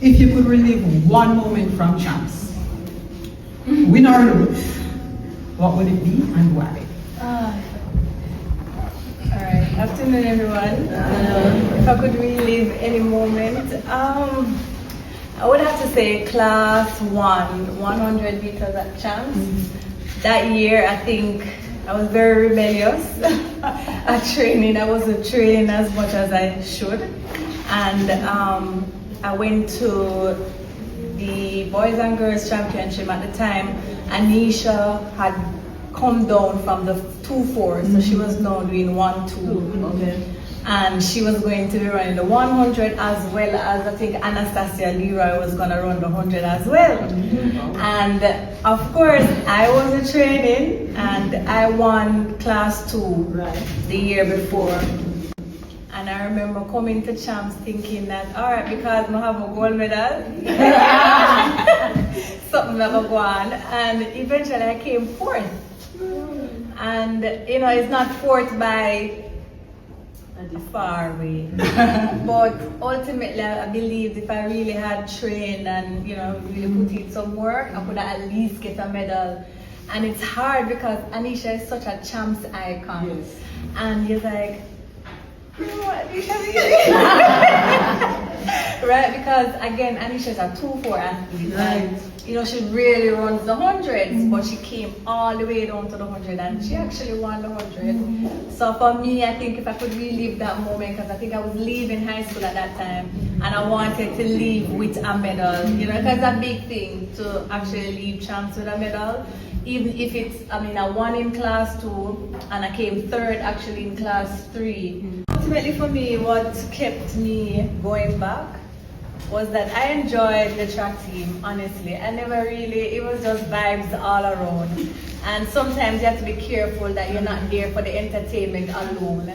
if you could relive one moment from champs, win or lose, what would it be and why? Alright, afternoon everyone. If I could relive any moment, I would have to say class 100 meters at champs. That year I think I was very rebellious at training. I wasn't training as much as I should. And I went to the Boys and Girls Championship at the time. Anisha had come down from the 2-4, so she was now doing 1-2. Okay. And she was going to be running the 100 as well as I think Anastasia Leroy was going to run the 100 as well. And of course, I was training and I won class 2 the year before. And I remember coming to champs thinking that, all right, because I have a gold medal, something never go on. And eventually I came fourth. And you know, it's not fourth by far away. But ultimately I believed if I really had trained and really put in some work, I could at least get a medal. And it's hard because Anisha is such a champs icon. Yes. And you're like, Anisha right, because again Anisha is a 2-4 athlete. Right. And, she really runs the hundreds, but she came all the way down to the 100 and she actually won the 100. So for me, I think if I could relive that moment, because I think I was leaving high school at that time and I wanted to leave with a medal, because it's a big thing to actually leave champs with a medal. Even if it's, I won in class 2 and I came third actually in class 3. Ultimately for me, what kept me going back was that I enjoyed the track team, honestly. I never really, it was just vibes all around. And sometimes you have to be careful that you're not there for the entertainment alone,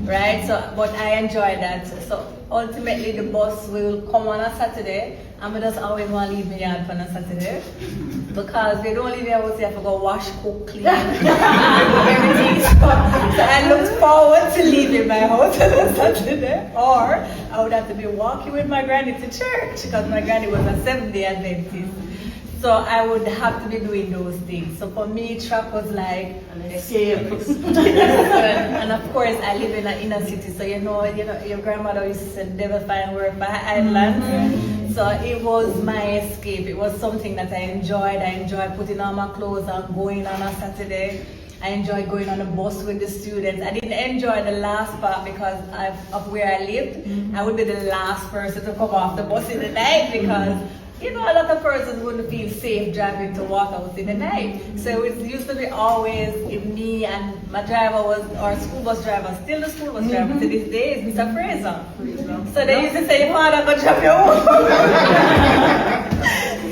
right? So, but I enjoyed that. So ultimately the bus will come on a Saturday and we just always want to leave me yard for a Saturday. Because they don't leave me, I would say I have to go wash, cook, clean, everything. So I looked forward to leaving my house on a Saturday. Or I would have to be walking with my granny to church because my granny was a Seventh-day Adventist. So I would have to be doing those things. So for me, track was like an escape. And of course, I live in an inner city, so your grandmother used to say, never find work by island. So it was my escape. It was something that I enjoyed. I enjoyed putting on my clothes and going on a Saturday. I enjoyed going on a bus with the students. I didn't enjoy the last part because of where I lived. I would be the last person to come off the bus in the night because a lot of persons wouldn't feel safe driving to Waterhouse in the night. So it used to be always me and my driver was, our school bus driver, still the school bus driver to this day is Mr. Fraser. So they used to say, Father, go drop your home.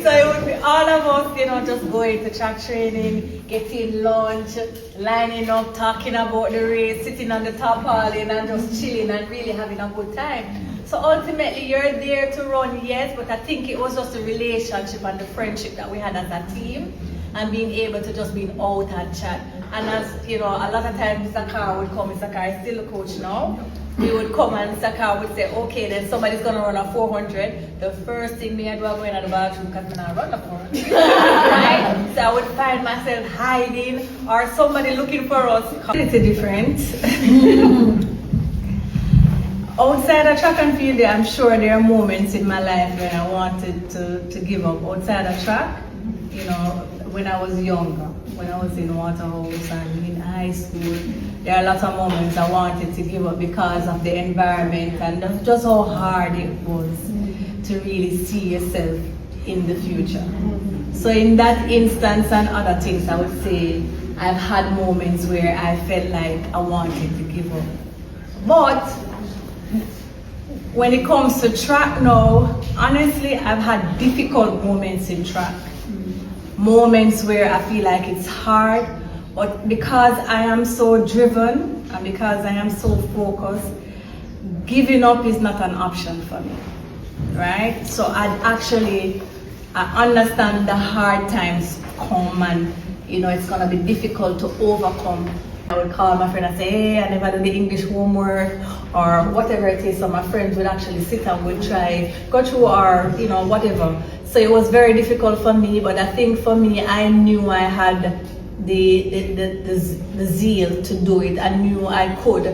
So it would be all of us, just going to track training, getting lunch, lining up, talking about the race, sitting on the tarpaulin and just chilling and really having a good time. So ultimately, you're there to run, yes, but I think it was just the relationship and the friendship that we had as a team and being able to just be out and chat. And as, a lot of times Mr. Carr would come, Mr. Carr is still a coach now. He would come and Mr. Carr would say, okay, then somebody's going to run a 400. The first thing me I do, I go into the bathroom because I run a 400. Right? So I would find myself hiding or somebody looking for us. It's different. Outside of track and field, I'm sure there are moments in my life when I wanted to give up. Outside of track, when I was younger, when I was in Waterhouse and in high school, there are a lot of moments I wanted to give up because of the environment and just how hard it was to really see yourself in the future. So in that instance and other things, I would say I've had moments where I felt like I wanted to give up. But when it comes to track now, honestly, I've had difficult moments in track. Moments where I feel like it's hard, but because I am so driven and because I am so focused, giving up is not an option for me, right? So I understand the hard times come and it's gonna be difficult to overcome I would call my friend and say, hey, I never do the English homework or whatever it is. So my friends would actually sit and would try, go through or, whatever. So it was very difficult for me, but I think for me, I knew I had the zeal to do it. I knew I could.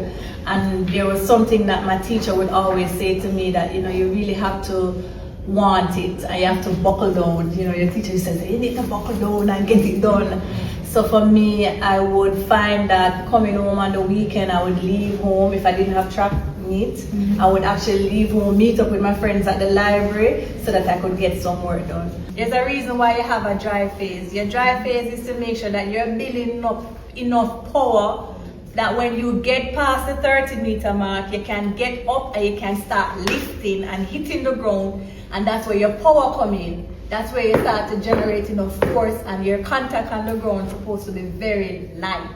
And there was something that my teacher would always say to me that, you really have to want it and you have to buckle down. Your teacher says, you need to buckle down and get it done. So for me, I would find that coming home on the weekend, I would leave home if I didn't have track meet. I would actually leave home, meet up with my friends at the library so that I could get some work done. There's a reason why you have a dry phase. Your dry phase is to make sure that you're building up enough power that when you get past the 30-meter mark, you can get up and you can start lifting and hitting the ground, and that's where your power comes in. That's where you start to generate enough force, and your contact on the ground is supposed to be very light,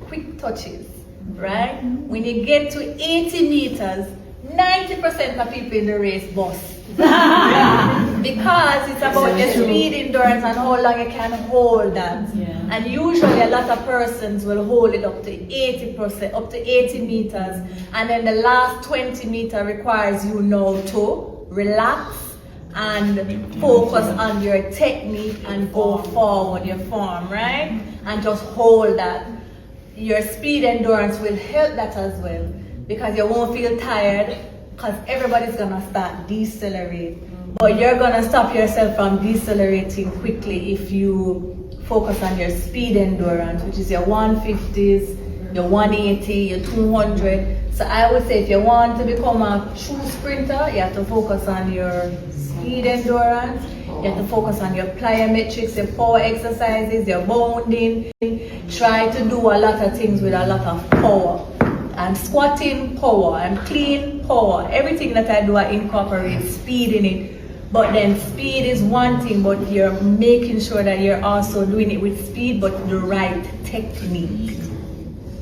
quick touches, right? When you get to 80 meters, 90% of people in the race bust. Because it's about your speed, endurance, and how long you can hold that. Yeah. And usually a lot of persons will hold it up to 80%, up to 80 meters. And then the last 20 meters requires you now to relax and focus on your technique and go forward your form, right? And just hold that. Your speed endurance will help that as well, because you won't feel tired, because everybody's gonna start decelerate. But you're gonna stop yourself from decelerating quickly if you focus on your speed endurance, which is your 150s, your 180, your 200. So I would say if you want to become a true sprinter, you have to focus on your speed endurance, you have to focus on your plyometrics, your power exercises, your bounding. Try to do a lot of things with a lot of power. And squatting, power, and clean, power. Everything that I do, I incorporate speed in it. But then speed is one thing, but you're making sure that you're also doing it with speed, but the right technique.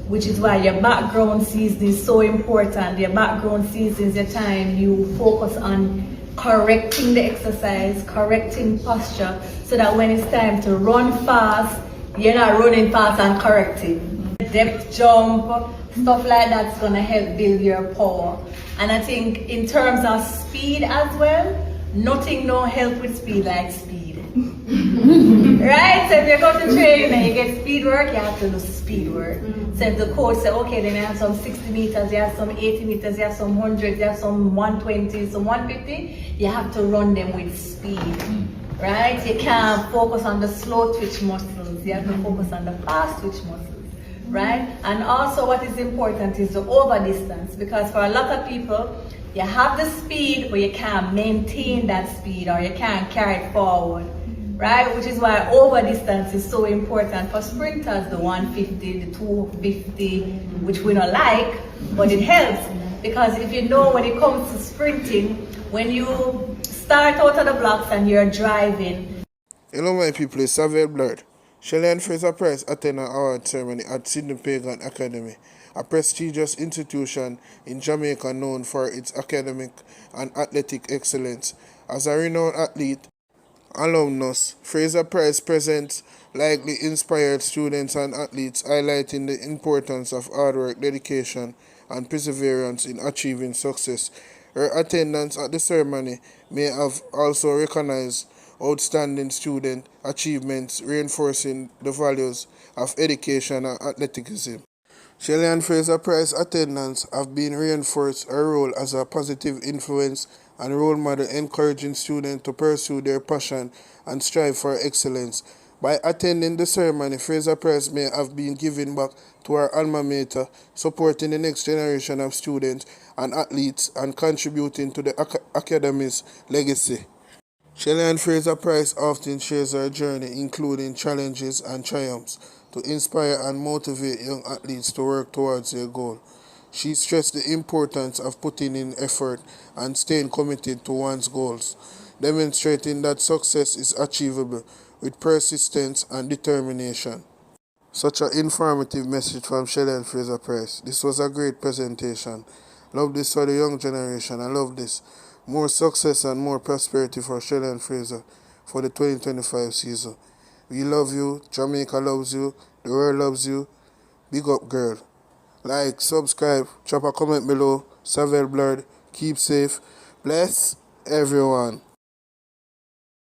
Which is why your background season is so important. Your background season is your time you focus on correcting the exercise, correcting posture, so that when it's time to run fast, you're not running fast and correcting. Depth jump, stuff like that's gonna help build your power. And I think in terms of speed as well, nothing no help with speed like speed. Right? So if you go to training and you get speed work, you have to do speed work. So if the coach says, okay, then you have some 60 meters, you have some 80 meters, you have some 100, you have some 120, some 150, you have to run them with speed. Right? You can't focus on the slow twitch muscles, you have to focus on the fast twitch muscles. Right? And also what is important is the over distance, because for a lot of people, you have the speed, but you can't maintain that speed or you can't carry it forward, right? Which is why over distance is so important for sprinters, the 150, the 250, which we don't like, but it helps. Because if you know when it comes to sprinting, when you start out of the blocks and you're driving. Hello my people, it's Savile Blurred. Shellyann Fraser Prize attended an award ceremony at Sydney Pagan Academy, a prestigious institution in Jamaica known for its academic and athletic excellence. As a renowned athlete, alumnus, Fraser Prize presents likely inspired students and athletes, highlighting the importance of hard work, dedication, and perseverance in achieving success. Her attendance at the ceremony may have also recognized outstanding student achievements, reinforcing the values of education and athleticism. Shellyann Fraser Prize attendance have been reinforced her role as a positive influence and role model, encouraging students to pursue their passion and strive for excellence. By attending the ceremony, Fraser Prize may have been giving back to her alma mater, supporting the next generation of students and athletes and contributing to the Academy's legacy. Shellyann Fraser Prize often shares her journey, including challenges and triumphs, to inspire and motivate young athletes to work towards their goal. She stressed the importance of putting in effort and staying committed to one's goals, demonstrating that success is achievable with persistence and determination. Such an informative message from Shellyann Fraser Prize. This was a great presentation. Love this for the young generation. I love this. More success and more prosperity for Shellyann Fraser for the 2025 season. We love you. Jamaica loves you. The world loves you. Big up, girl. Like, subscribe, drop a comment below. Savile Blurred. Keep safe. Bless everyone.